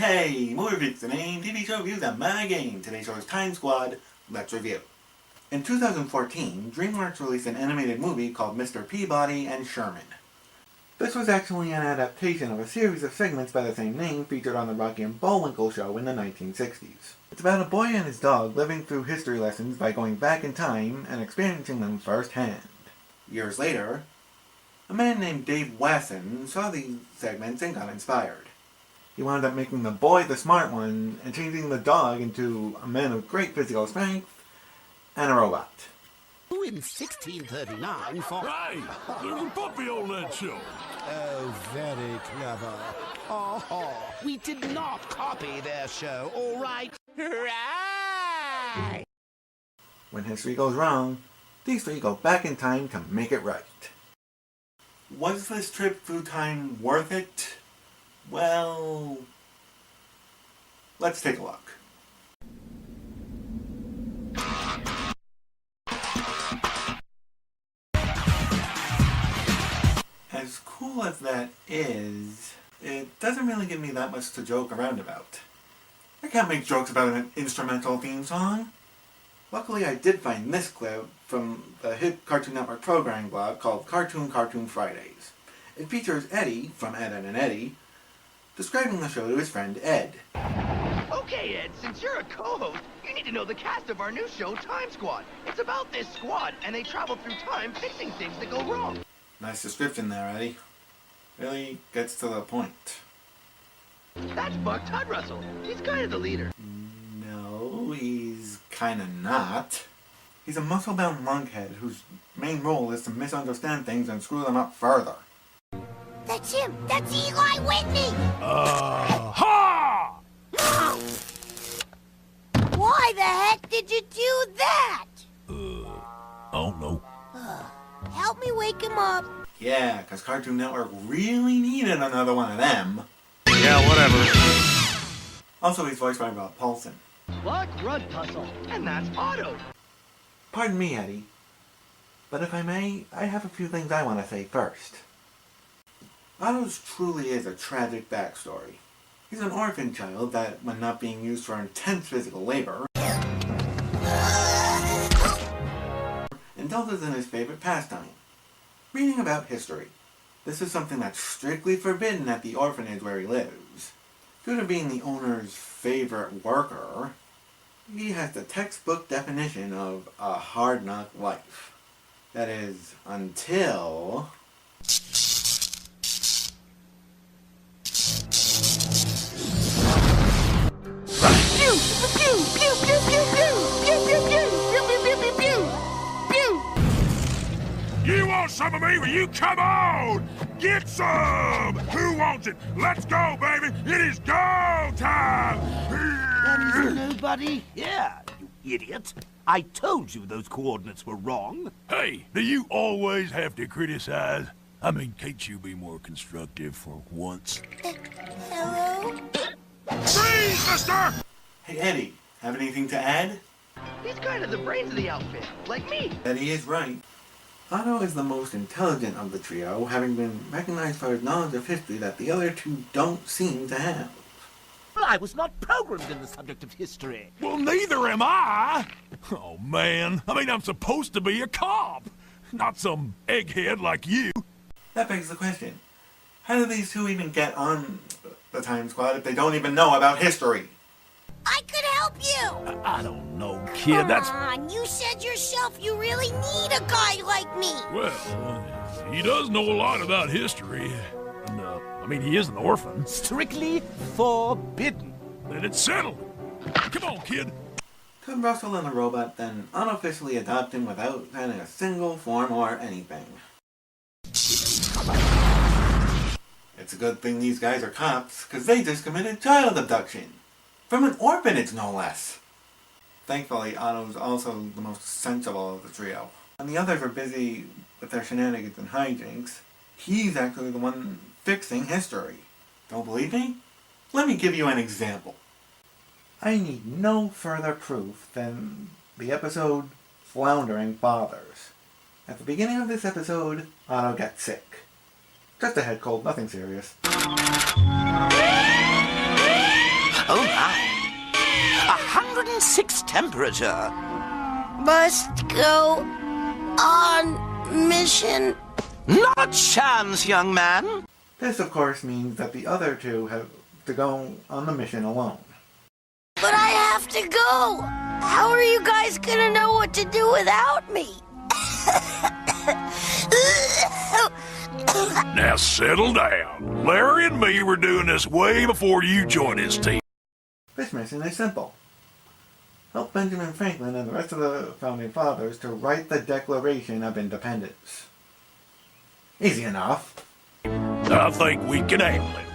Hey, movie reviews, the name, TV show reviews, and my game. Today's show is Time Squad. Let's review. In 2014, DreamWorks released an animated movie called Mr. Peabody and Sherman. This was actually an adaptation of a series of segments by the same name featured on the Rocky and Bullwinkle show in the 1960s. It's about a boy and his dog living through history lessons by going back in time and experiencing them firsthand. Years later, a man named Dave Wasson saw these segments and got inspired. He wound up making the boy the smart one and changing the dog into a man of great physical strength and a robot. Who in 1639 for... Right! There's a puppy on that show. Oh, very clever. Oh, we did not copy their show, all right? Right! When history goes wrong, these three go back in time to make it right. Was this trip through time worth it? Well, let's take a look. As cool as that is, it doesn't really give me that much to joke around about. I can't make jokes about an instrumental theme song. Luckily, I did find this clip from the hit Cartoon Network programming blog called Cartoon Fridays. It features Eddie, from Ed, Edd n Eddy, describing the show to his friend Ed. Okay, Ed, since you're a co-host, you need to know the cast of our new show, Time Squad. It's about this squad, and they travel through time fixing things that go wrong. Nice description there, Eddie. Really gets to the point. That's Buck Tudrussell. He's kind of the leader. No, he's kinda not. He's a muscle-bound lunkhead whose main role is to misunderstand things and screw them up further. That's him! That's Eli Whitney! Ha! Why the heck did you do that? I don't know. Help me wake him up. Yeah, 'cause Cartoon Network really needed another one of them. Yeah, whatever. Also, he's voiced by Rob Paulsen. Buck Rudpuzzle, and that's Otto. Pardon me, Eddie, but if I may, I have a few things I want to say first. Otto's truly is a tragic backstory. He's an orphan child that, when not being used for intense physical labor, indulges in his favorite pastime, reading about history. This is something that's strictly forbidden at the orphanage where he lives. Due to being the owner's favorite worker, he has the textbook definition of a hard knock life. That is, until... You want some of me? Well, you come on! Get some! Who wants it? Let's go, baby! It is go time! That is nobody here, you idiot. I told you those coordinates were wrong. Hey, do you always have to criticize? I mean, can't you be more constructive for once? Hello? Freeze, mister! Hey, Eddie, have anything to add? He's kind of the brains of the outfit, like me. Eddie is right. Otto is the most intelligent of the trio, having been recognized for his knowledge of history that the other two don't seem to have. Well, I was not programmed in the subject of history. Well, neither am I! Oh, man. I mean, I'm supposed to be a cop, not some egghead like you. That begs the question, how do these two even get on the Time Squad if they don't even know about history? I could help you! I don't know, kid. That's... Come on, you said yourself you really need a guy like me! Well, he does know a lot about history. And, I mean, he is an orphan. Strictly forbidden. Then it's settled. Come on, kid. Tudrussell and the robot then unofficially adopt him without signing a single form or anything. It's a good thing these guys are cops, because they just committed child abduction. From an orphanage, no less. Thankfully, Otto's also the most sensible of the trio. And the others are busy with their shenanigans and hijinks. He's actually the one fixing history. Don't believe me? Let me give you an example. I need no further proof than the episode Floundering Fathers. At the beginning of this episode, Otto gets sick. Just a head cold, nothing serious. 106 temperature. Must go on mission. Not a chance, young man. This, of course, means that the other two have to go on the mission alone. But I have to go. How are you guys gonna know what to do without me? Now settle down. Larry and me were doing this way before you joined his team. This mission is simple. Help Benjamin Franklin and the rest of the Founding Fathers to write the Declaration of Independence. Easy enough. I think we can handle it.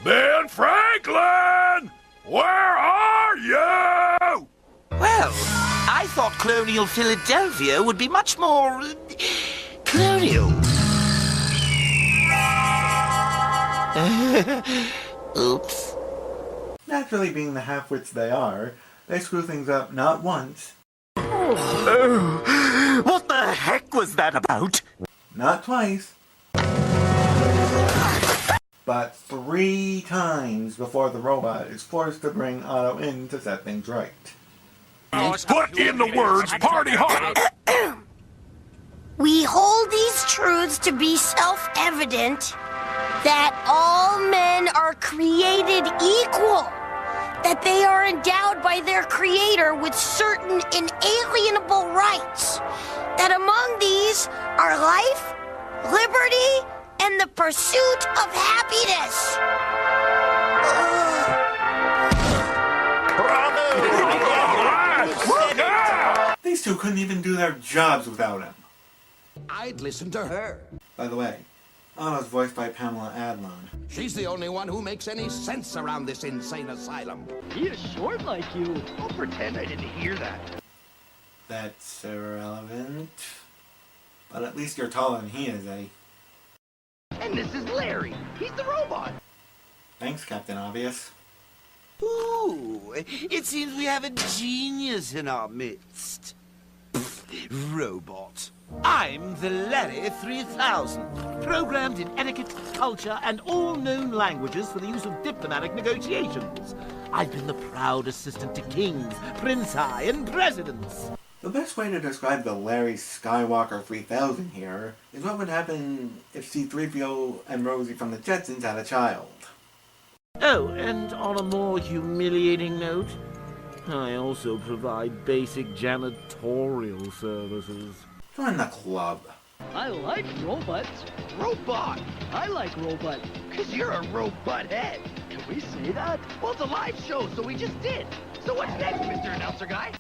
Ben Franklin! Where are you? Well, I thought colonial Philadelphia would be much more colonial. Oops. Naturally, being the half-wits they are, they screw things up not once, Oh, what the heck was that about? not twice, but 3 times before the robot is forced to bring Otto in to set things right. Put in the words party hard. We hold these truths to be self-evident that all men are created equal, that they are endowed by their Creator with certain inalienable rights, that among these are life, liberty, and the pursuit of happiness. These two couldn't even do their jobs without him. I'd listen to her. By the way, Otto's voiced by Pamela Adlon. She's the only one who makes any sense around this insane asylum. He is short like you. I'll pretend I didn't hear that. That's irrelevant. But at least you're taller than he is, eh? And this is Larry. He's the robot. Thanks, Captain Obvious. Ooh, it seems we have a genius in our midst. Robot. I'm the Larry 3000, programmed in etiquette, culture, and all known languages for the use of diplomatic negotiations. I've been the proud assistant to kings, prince and presidents. The best way to describe the Larry Skywalker 3000 here is what would happen if C-3PO and Rosie from the Jetsons had a child. Oh, and on a more humiliating note, I also provide basic janitorial services. Join the club. I like robots. Robot. I like robots. Because you're a robot head. Can we say that? Well, it's a live show, so we just did. So what's next, Mr. Announcer Guy?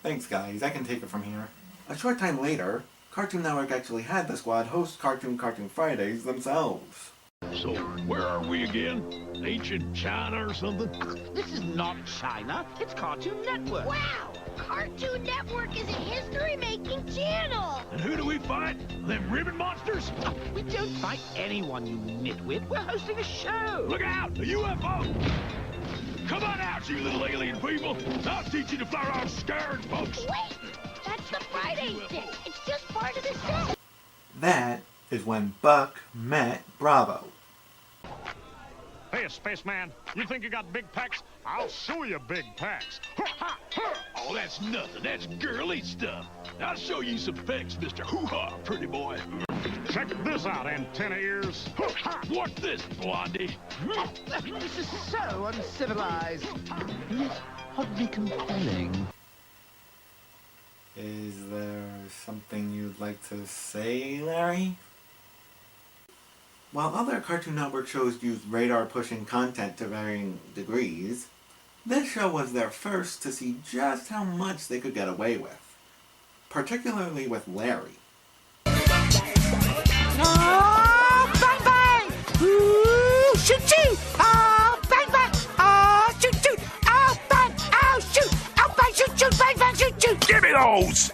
Thanks, guys. I can take it from here. A short time later, Cartoon Network actually had the squad host Cartoon Fridays themselves. So, where are we again? Ancient China or something? This is not China, it's Cartoon Network. Wow! Cartoon Network is a history-making channel! And who do we fight? Them ribbon monsters? We don't fight anyone, you nitwit. We're hosting a show. Look out! A UFO! Come on out, you little alien people! I'll teach you to fly around scared folks! Wait! That's the Friday thing! It's just part of the set! That is when Buck met Bravo. Hey, spaceman, you think you got big pecs? I'll show you big pecs. Oh, that's nothing. That's girly stuff. I'll show you some pecs, Mr. Hoo-ha, pretty boy. Check this out, antenna ears. What's this, Blondie? This is so uncivilized, yet oddly compelling. Is there something you'd like to say, Larry? While other Cartoon Network shows used radar-pushing content to varying degrees, this show was their first to see just how much they could get away with. Particularly with Larry. Oh, bang bang! Ooh, shoot shoot! Oh, bang bang! Oh, shoot shoot! Oh, bang! Oh, shoot! Oh, bang! Shoot shoot! Bang bang! Shoot shoot! Give me those!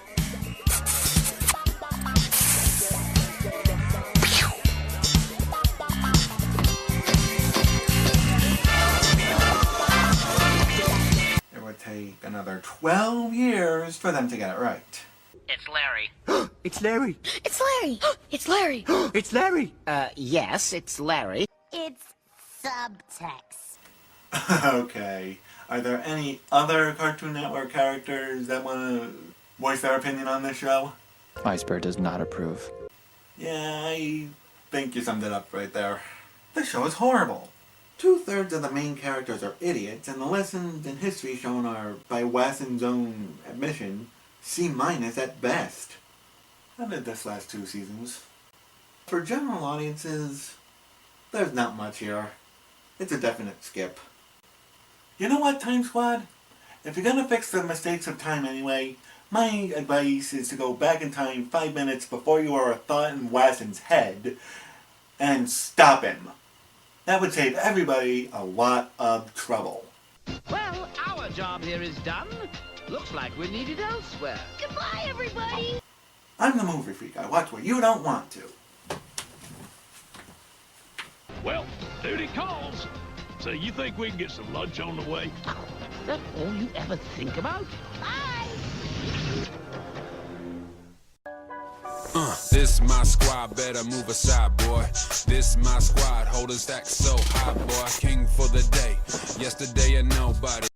It would take another 12 years for them to get it right. It's Larry. It's Larry. It's Larry! It's Larry! It's Larry. Yes, it's Larry. It's subtext. Okay. Are there any other Cartoon Network characters that want to voice their opinion on this show? Iceberg does not approve. Yeah, I think you summed it up right there. This show is horrible. 2/3 of the main characters are idiots, and the lessons and history shown are, by Wasson's own admission, C- at best. How did this last 2 seasons? For general audiences, there's not much here. It's a definite skip. You know what, Time Squad? If you're gonna fix the mistakes of time anyway, my advice is to go back in time 5 minutes before you are a thought in Wasson's head and stop him. That would save everybody a lot of trouble. Well, our job here is done. Looks like we're needed elsewhere. Goodbye, everybody! I'm the movie freak. I watch what you don't want to. Well, duty calls. So you think we can get some lunch on the way? Is that all you ever think about? Bye! This my squad, better move aside, boy. This my squad, holding stacks so high, boy. King for the day, yesterday and nobody.